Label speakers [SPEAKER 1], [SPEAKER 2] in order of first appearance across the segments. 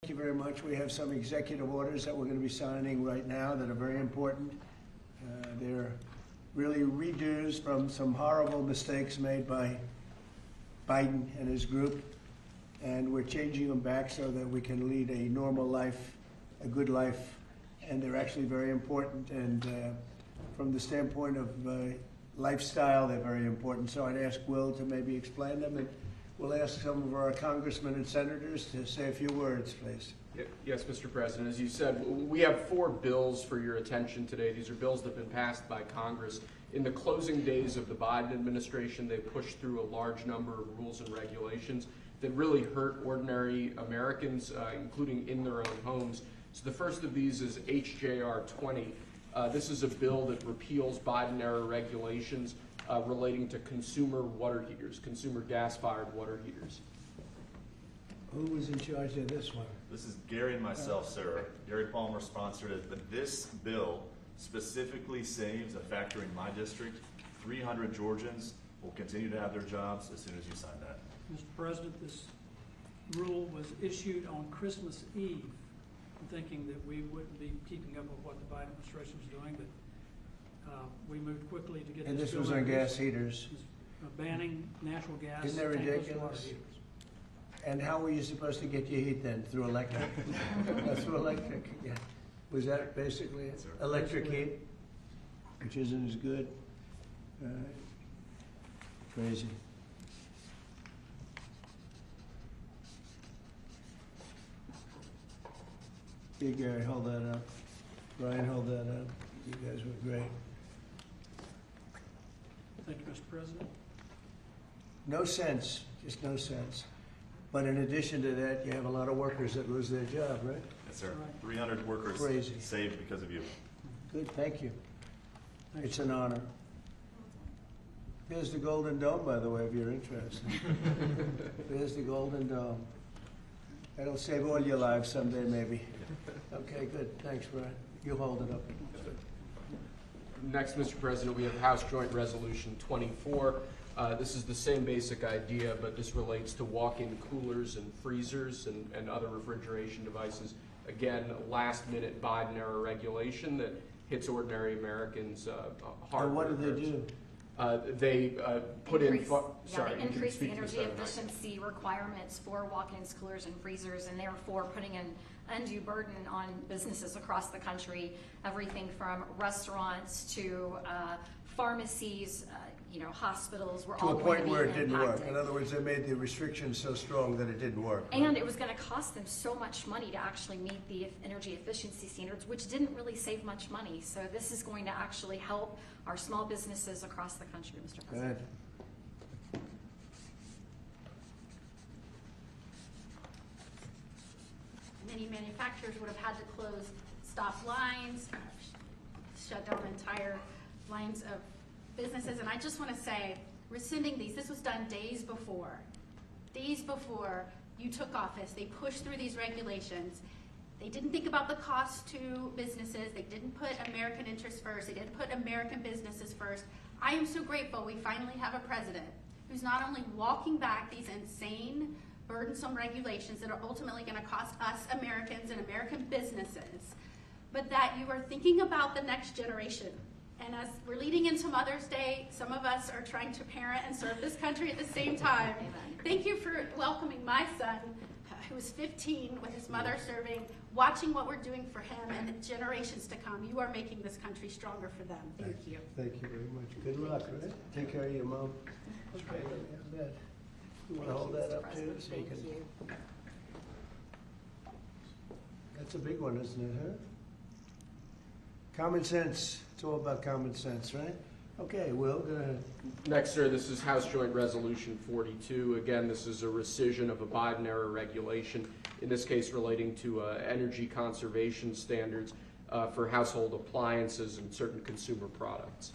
[SPEAKER 1] Thank you very much. We have some executive orders that we're going to be signing right now that are very important. They're really redos from some horrible mistakes made by Biden and his group, and we're changing them back so that we can lead a normal life, a good life, and they're actually very important. And from the standpoint of lifestyle, they're very important. So I'd ask Will to maybe explain them, and we'll ask some of our congressmen and senators to say a few words, please.
[SPEAKER 2] Yes, Mr. President. As you said, we have 4 bills for your attention today. These are bills that have been passed by Congress. In the closing days of the Biden administration, they pushed through a large number of rules and regulations that really hurt ordinary Americans, including in their own homes. So the first of these is HJR 20. This is a bill that repeals Biden-era regulations relating to consumer water heaters, consumer gas-fired water heaters.
[SPEAKER 1] Who was in charge of this one?
[SPEAKER 3] This is Gary and myself, sir. Gary Palmer sponsored it, but this bill specifically saves a factory in my district. 300 Georgians will continue to have their jobs as soon as you sign that.
[SPEAKER 4] Mr. President, this rule was issued on Christmas Eve. I'm thinking that we wouldn't be keeping up with what the Biden administration was doing, but we moved quickly to get
[SPEAKER 1] And
[SPEAKER 4] this
[SPEAKER 1] this was
[SPEAKER 4] bill
[SPEAKER 1] on gas
[SPEAKER 4] introduced.
[SPEAKER 1] heaters.
[SPEAKER 4] Banning natural gas.
[SPEAKER 1] Isn't that
[SPEAKER 4] tankless
[SPEAKER 1] ridiculous?
[SPEAKER 4] water heaters.
[SPEAKER 1] And how were you supposed to get your heat then? Through electric? Through electric, yeah. Was that basically it?
[SPEAKER 3] Yes, sir.
[SPEAKER 1] Electric heat, which isn't as good? Crazy. Hey, Gary, hold that up. Brian, hold that up. You guys were great.
[SPEAKER 4] Thank you, Mr. President.
[SPEAKER 1] No sense, just no sense. But in addition to that, you have a lot of workers that lose their job, right?
[SPEAKER 3] Yes, sir.
[SPEAKER 4] Right.
[SPEAKER 3] 300 workers
[SPEAKER 1] Crazy.
[SPEAKER 3] saved because of you.
[SPEAKER 1] Good, thank you.
[SPEAKER 4] Thank
[SPEAKER 1] It's an honor. There's the Golden Dome, by the way, if you're interested. There's the Golden Dome. That'll save all your lives someday, maybe. Okay, good. Thanks, Brian. You hold it up.
[SPEAKER 2] Next, Mr. President, we have House Joint Resolution 24. This is the same basic idea, but this relates to walk-in coolers and freezers and other refrigeration devices. Again, last-minute Biden-era regulation that hits ordinary Americans hard.
[SPEAKER 1] And what do they do?
[SPEAKER 2] They put
[SPEAKER 5] increase
[SPEAKER 2] in.
[SPEAKER 5] Increase the energy
[SPEAKER 2] Sorry,
[SPEAKER 5] efficiency requirements for walk-ins, coolers, and freezers, and therefore putting an undue burden on businesses across the country. Everything from restaurants to pharmacies, hospitals were all
[SPEAKER 1] To a point where it
[SPEAKER 5] going to be
[SPEAKER 1] didn't work.
[SPEAKER 5] impacted.
[SPEAKER 1] In other words, they made the restrictions so strong that it didn't work.
[SPEAKER 5] And it was going to cost them so much money to actually meet the energy efficiency standards, which didn't really save much money. So this is going to actually help our small businesses across the country, Mr. President.
[SPEAKER 1] Good.
[SPEAKER 6] Many manufacturers would have had to close stop lines, shut down entire lines of businesses. And I just want to say, rescinding these, this was done days before you took office. They pushed through these regulations. They didn't think about the cost to businesses. They didn't put American interests first. They didn't put American businesses first. I am so grateful we finally have a president who's not only walking back these insane, burdensome regulations that are ultimately going to cost us Americans and American businesses, but that you are thinking about the next generation. And as we're leading into Mother's Day, some of us are trying to parent and serve this country at the same time. Thank you for welcoming my son, who is 15, with his mother serving, watching what we're doing for him and the generations to come. You are making this country stronger for them. Thank you.
[SPEAKER 1] Thank you very much. Good luck, right? Take care of your mom. Okay, I bet. You want to hold that up too? So you can... That's a big one, isn't it, huh? Common sense. It's all about common sense, right? Okay, Will, go ahead.
[SPEAKER 2] Next, sir, this is House Joint Resolution 42. Again, this is a rescission of a Biden-era regulation, in this case relating to energy conservation standards for household appliances and certain consumer products.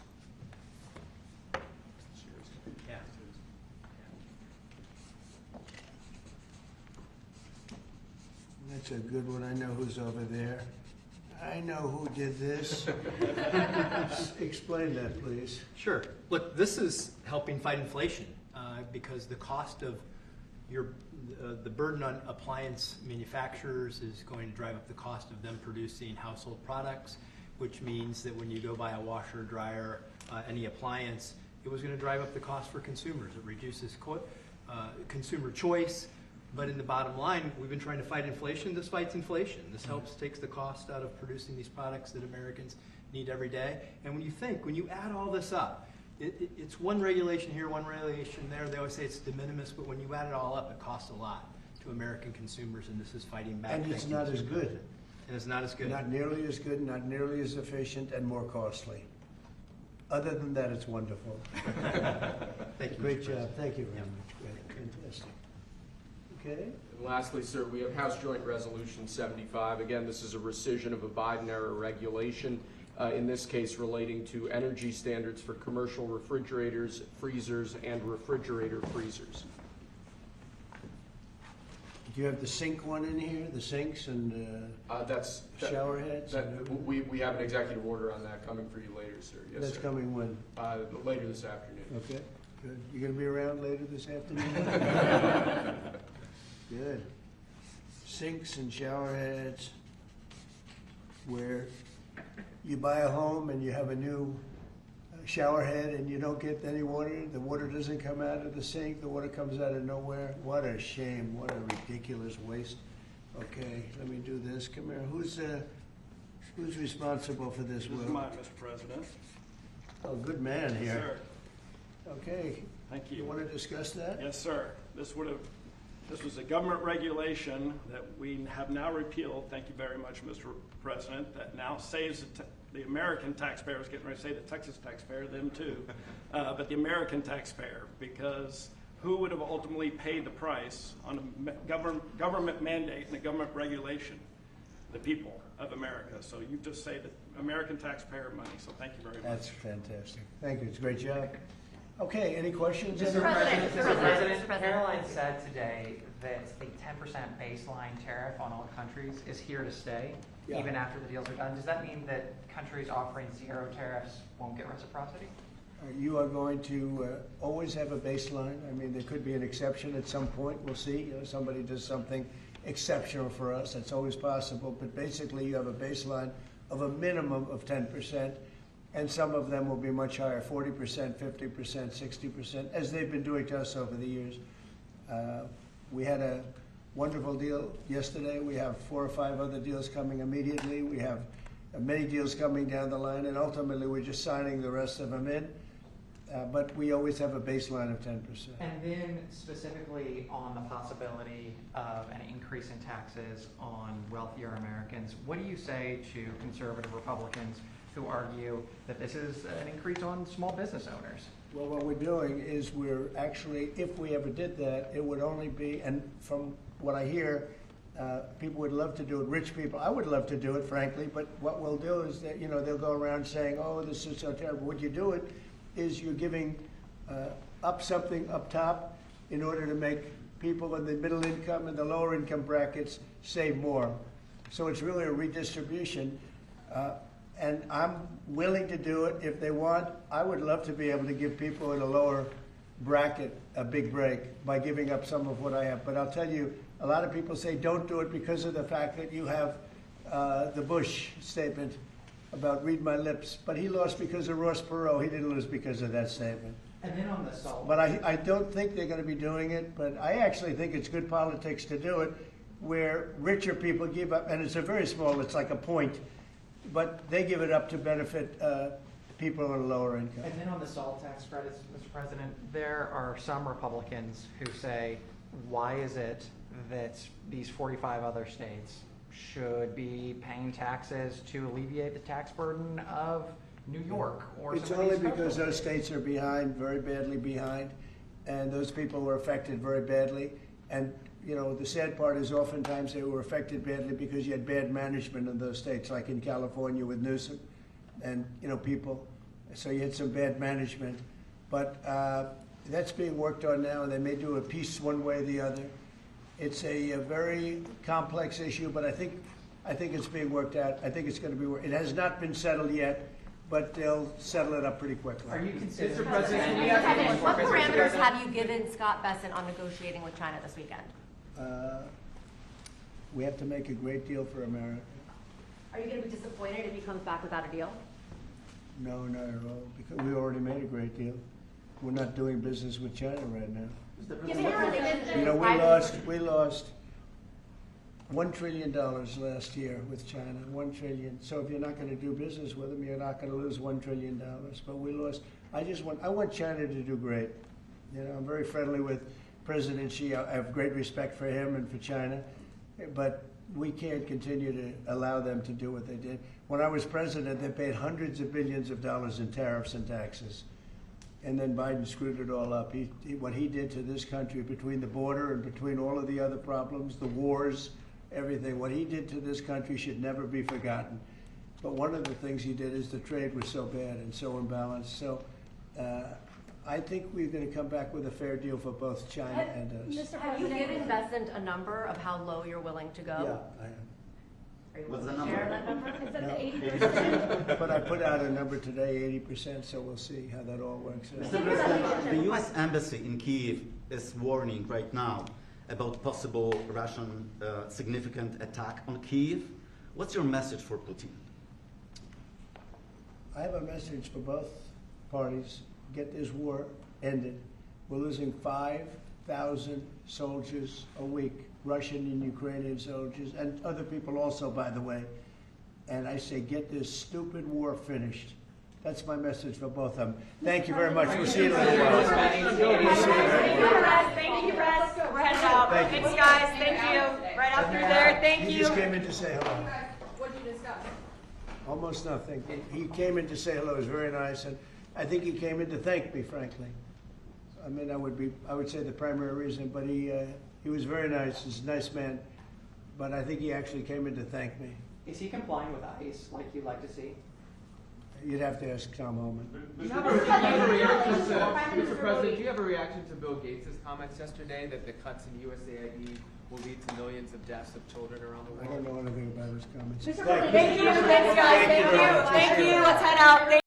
[SPEAKER 1] That's a good one. I know who's over there. I know who did this. Explain that, please.
[SPEAKER 7] Sure. Look, this is helping fight inflation because the cost of the burden on appliance manufacturers is going to drive up the cost of them producing household products, which means that when you go buy a washer, dryer, any appliance, it was going to drive up the cost for consumers. It reduces consumer choice, but in the bottom line, we've been trying to fight inflation. This fights inflation. This takes the cost out of producing these products that Americans need every day. And when you add all this up, it's one regulation here, one regulation there. They always say it's de minimis, but when you add it all up, it costs a lot to American consumers, and this is fighting back.
[SPEAKER 1] And it's not as good.
[SPEAKER 7] And it's not as good.
[SPEAKER 1] Not nearly as good, not nearly as efficient, and more costly. Other than that, it's wonderful.
[SPEAKER 7] Thank you.
[SPEAKER 1] Great
[SPEAKER 7] Mr.
[SPEAKER 1] job.
[SPEAKER 7] President.
[SPEAKER 1] Thank you very much. Great. Fantastic. Okay.
[SPEAKER 2] And lastly, sir, we have House Joint Resolution 75. Again, this is a rescission of a Biden-era regulation, in this case relating to energy standards for commercial refrigerators, freezers, and refrigerator freezers.
[SPEAKER 1] Do you have the sink one in here, the sinks and shower heads?
[SPEAKER 2] We have an executive order on that coming for you later, sir. Yes,
[SPEAKER 1] That's
[SPEAKER 2] sir.
[SPEAKER 1] coming when?
[SPEAKER 2] Later this afternoon.
[SPEAKER 1] Okay, good. You gonna be around later this afternoon? Good. Sinks and shower heads, where you buy a home and you have a new shower head and you don't get any water, the water doesn't come out of the sink, the water comes out of nowhere. What a shame, what a ridiculous waste. Okay, let me do this. Come here, who's responsible for this,
[SPEAKER 8] This
[SPEAKER 1] Will?
[SPEAKER 8] is mine, Mr. President.
[SPEAKER 1] Oh, good man
[SPEAKER 8] Yes,
[SPEAKER 1] here.
[SPEAKER 8] sir.
[SPEAKER 1] Okay,
[SPEAKER 8] Thank
[SPEAKER 1] you
[SPEAKER 8] you.
[SPEAKER 1] want to discuss that?
[SPEAKER 8] Yes, sir. This was a government regulation that we have now repealed, thank you very much, Mr. President, that now saves the American taxpayer. I was getting ready to say the Texas taxpayer, them too, but the American taxpayer, because who would have ultimately paid the price on a government mandate and a government regulation? The people of America. So you just saved the American taxpayer money, so thank you very much.
[SPEAKER 1] That's fantastic. Thank you, it's a great job. Okay, any questions?
[SPEAKER 9] Mr. President,
[SPEAKER 5] Mr. President.
[SPEAKER 9] Caroline said today that the 10% baseline tariff on all countries is here to stay,
[SPEAKER 1] Yeah.
[SPEAKER 9] even after the deals are done. Does that mean that countries offering zero tariffs won't get reciprocity?
[SPEAKER 1] You are going to always have a baseline. I mean, there could be an exception at some point. We'll see. You know, somebody does something exceptional for us. That's always possible. But basically, you have a baseline of a minimum of 10%. And some of them will be much higher, 40%, 50%, 60%, as they've been doing to us over the years. We had a wonderful deal yesterday. We have 4 or 5 other deals coming immediately. We have many deals coming down the line, and ultimately we're just signing the rest of them in. But we always have a baseline of 10%.
[SPEAKER 9] And then specifically on the possibility of an increase in taxes on wealthier Americans, what do you say to conservative Republicans who argue that this is an increase on small business owners?
[SPEAKER 1] Well, what we're doing is we're actually, if we ever did that, it would only be, and from what I hear, people would love to do it, rich people. I would love to do it, frankly, but what we'll do is that, you know, they'll go around saying, oh, this is so terrible. Would you do it? Is you're giving up something up top in order to make people in the middle income and the lower income brackets save more. So it's really a redistribution. And I'm willing to do it if they want. I would love to be able to give people in a lower bracket a big break by giving up some of what I have. But I'll tell you, a lot of people say don't do it because of the fact that you have the Bush statement about read my lips. But he lost because of Ross Perot. He didn't lose because of that statement.
[SPEAKER 9] And then on the salt.
[SPEAKER 1] But I don't think they're going to be doing it. But I actually think it's good politics to do it where richer people give up. And it's a very small, it's like a point. But they give it up to benefit people on a lower income.
[SPEAKER 9] And then on the salt tax credits, Mr. President, there are some Republicans who say, why is it that these 45 other states should be paying taxes to alleviate the tax burden of New York or
[SPEAKER 1] It's
[SPEAKER 9] some of
[SPEAKER 1] only
[SPEAKER 9] these
[SPEAKER 1] because
[SPEAKER 9] coastal
[SPEAKER 1] those states are behind, very badly behind, and those people were affected very badly. And you know, the sad part is oftentimes they were affected badly because you had bad management in those states, like in California with Newsom and, you know, people. So you had some bad management. But that's being worked on now, and they may do a piece one way or the other. It's a very complex issue, but I think it's being worked out. I think it's going to be. It has not been settled yet, but they'll settle it up pretty quickly.
[SPEAKER 9] Are you considering?
[SPEAKER 10] Mr. President,
[SPEAKER 9] Mr.
[SPEAKER 10] President, what
[SPEAKER 9] Mr.
[SPEAKER 10] parameters
[SPEAKER 9] President?
[SPEAKER 10] have you given Scott Bessent on negotiating with China this weekend?
[SPEAKER 1] We have to make a great deal for America.
[SPEAKER 10] Are you going to be disappointed if he comes back without a deal?
[SPEAKER 1] No, not at all, because we already made a great deal. We're not doing business with China right now.
[SPEAKER 10] Given your relationship
[SPEAKER 1] You know,
[SPEAKER 10] with
[SPEAKER 1] we lost $1 trillion last year with China, 1 trillion. So if you're not going to do business with them, you're not going to lose $1 trillion. But we lost. I want China to do great. You know, I'm very friendly with President Xi. I have great respect for him and for China, but we can't continue to allow them to do what they did. When I was president, they paid hundreds of billions of dollars in tariffs and taxes. And then Biden screwed it all up. What he did to this country, between the border and between all of the other problems, the wars, everything, what he did to this country should never be forgotten. But one of the things he did is the trade was so bad and so imbalanced. So I think we're going to come back with a fair deal for both China and us.
[SPEAKER 10] Have you given Bessent a number of how low you're willing to go?
[SPEAKER 1] Yeah, I am.
[SPEAKER 10] Are you
[SPEAKER 11] What's
[SPEAKER 10] willing
[SPEAKER 11] the
[SPEAKER 10] to share
[SPEAKER 11] number?
[SPEAKER 10] that number?
[SPEAKER 1] No. But I put out a number today, 80%, so we'll see how that all works out.
[SPEAKER 11] Mr. President, the U.S. Embassy in Kyiv is warning right now about possible Russian significant attack on Kyiv. What's your message for Putin?
[SPEAKER 1] I have a message for both parties. Get this war ended. We're losing 5,000 soldiers a week, Russian and Ukrainian soldiers, and other people also, by the way. And I say, get this stupid war finished. That's my message for both of them. Thank you very much. We'll see you in a little while. We'll see you in a little while.
[SPEAKER 10] Thank you, Russ. We're heading out.
[SPEAKER 1] Thank you.
[SPEAKER 10] Thanks, guys. Thank you. Right out through there. Thank
[SPEAKER 1] He
[SPEAKER 10] you.
[SPEAKER 1] just came in to say hello.
[SPEAKER 6] What did you discuss?
[SPEAKER 1] Almost nothing. He came in to say hello. It was very nice, and I think he came in to thank me, frankly. I mean, I would say the primary reason, but he was very nice. He's a nice man, but I think he actually came in to thank me.
[SPEAKER 9] Is he complying with ICE like you'd like to see?
[SPEAKER 1] You'd have to ask Tom Homan.
[SPEAKER 10] have a reaction
[SPEAKER 12] Mr. President, do you have a reaction to Bill Gates' comments yesterday that the cuts in USAID will lead to millions of deaths of children around the
[SPEAKER 1] I
[SPEAKER 12] world?
[SPEAKER 1] don't know anything about his comments.
[SPEAKER 10] Thank you. Thanks, guys. Thank you. Thank you. Let's head out.